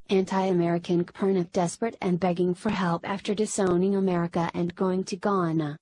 Anti-American Kaepernick desperate and begging for help after disowning America and going to Ghana.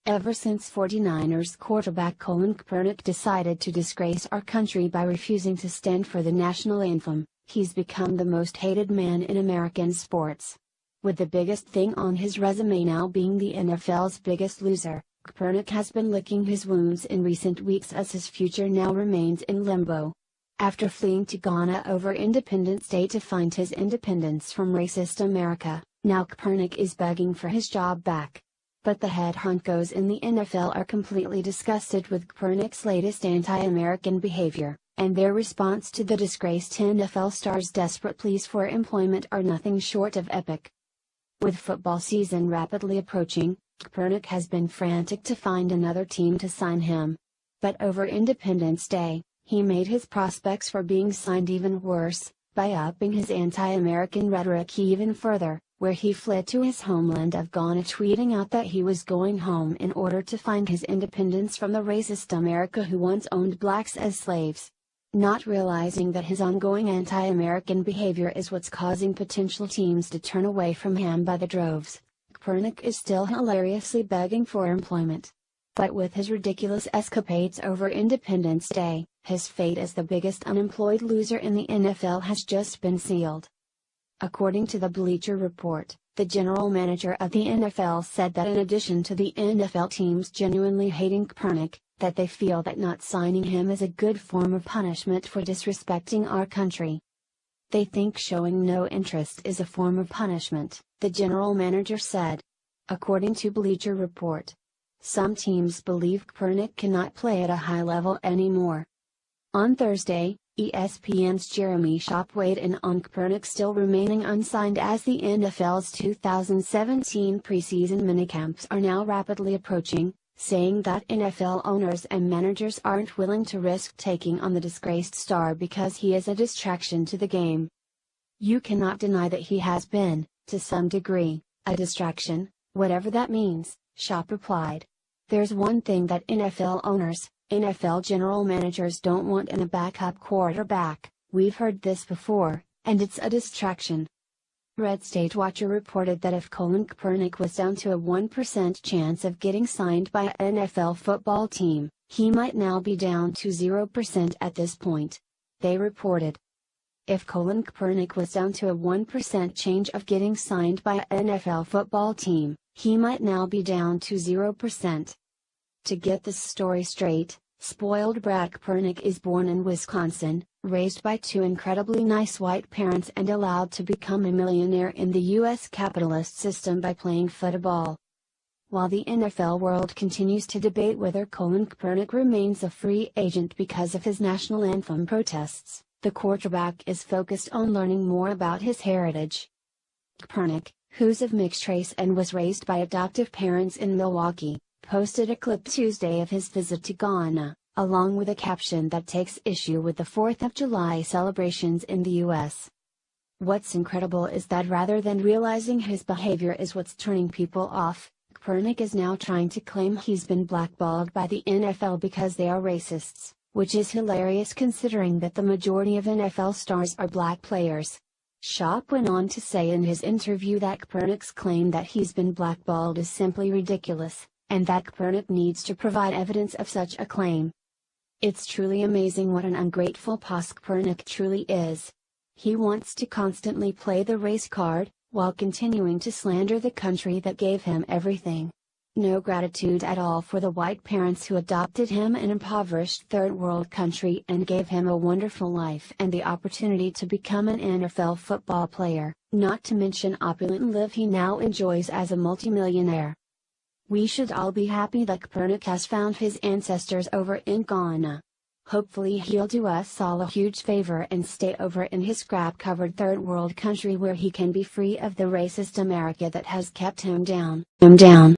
Ever since 49ers quarterback Colin Kaepernick decided to disgrace our country by refusing to stand for the national anthem, he's become the most hated man in American sports. With the biggest thing on his resume now being the NFL's biggest loser, Kaepernick has been licking his wounds in recent weeks as his future now remains in limbo. After fleeing to Ghana over Independence Day to find his independence from racist America, now Kaepernick is begging for his job back. But the head honchos in the NFL are completely disgusted with Kaepernick's latest anti-American behavior, and their response to the disgraced NFL star's desperate pleas for employment are nothing short of epic. With football season rapidly approaching, Kaepernick has been frantic to find another team to sign him. But over Independence Day, he made his prospects for being signed even worse, by upping his anti-American rhetoric even further, where he fled to his homeland of Ghana tweeting out that he was going home in order to find his independence from the racist America who once owned blacks as slaves. Not realizing that his ongoing anti-American behavior is what's causing potential teams to turn away from him by the droves, Kaepernick is still hilariously begging for employment. But with his ridiculous escapades over Independence Day, his fate as the biggest unemployed loser in the NFL has just been sealed. According to the Bleacher Report, the general manager of the NFL said that in addition to the NFL teams genuinely hating Kaepernick, that they feel that not signing him is a good form of punishment for disrespecting our country. They think showing no interest is a form of punishment, the general manager said. According to Bleacher Report, some teams believe Kaepernick cannot play at a high level anymore. On Thursday, ESPN's Jeremy Schaap weighed in on Kaepernick still remaining unsigned as the NFL's 2017 preseason minicamps are now rapidly approaching, saying that NFL owners and managers aren't willing to risk taking on the disgraced star because he is a distraction to the game. You cannot deny that he has been, to some degree, a distraction, whatever that means, Schaap replied. There's one thing that NFL owners, NFL general managers don't want in a backup quarterback, we've heard this before, and it's a distraction. Red State Watcher reported that if Colin Kaepernick was down to a 1% chance of getting signed by an NFL football team, he might now be down to 0% at this point. They reported. If Colin Kaepernick was down to a 1% chance of getting signed by an NFL football team, he might now be down to 0%. To get this story straight, spoiled brat Kaepernick is born in Wisconsin, raised by two incredibly nice white parents and allowed to become a millionaire in the U.S. capitalist system by playing football. While the NFL world continues to debate whether Colin Kaepernick remains a free agent because of his national anthem protests, the quarterback is focused on learning more about his heritage. Kaepernick, who's of mixed race and was raised by adoptive parents in Milwaukee, posted a clip Tuesday of his visit to Ghana, along with a caption that takes issue with the 4th of July celebrations in the U.S. What's incredible is that rather than realizing his behavior is what's turning people off, Kaepernick is now trying to claim he's been blackballed by the NFL because they are racists, which is hilarious considering that the majority of NFL stars are black players. Schaap went on to say in his interview that Kaepernick's claim that he's been blackballed is simply ridiculous, and that Kaepernick needs to provide evidence of such a claim. It's truly amazing what an ungrateful puss Kaepernick truly is. He wants to constantly play the race card, while continuing to slander the country that gave him everything. No gratitude at all for the white parents who adopted him, an impoverished third world country, and gave him a wonderful life and the opportunity to become an NFL football player, not to mention opulent life he now enjoys as a multimillionaire. We should all be happy that Kaepernick has found his ancestors over in Ghana. Hopefully he'll do us all a huge favor and stay over in his scrap-covered third world country where he can be free of the racist America that has kept him down.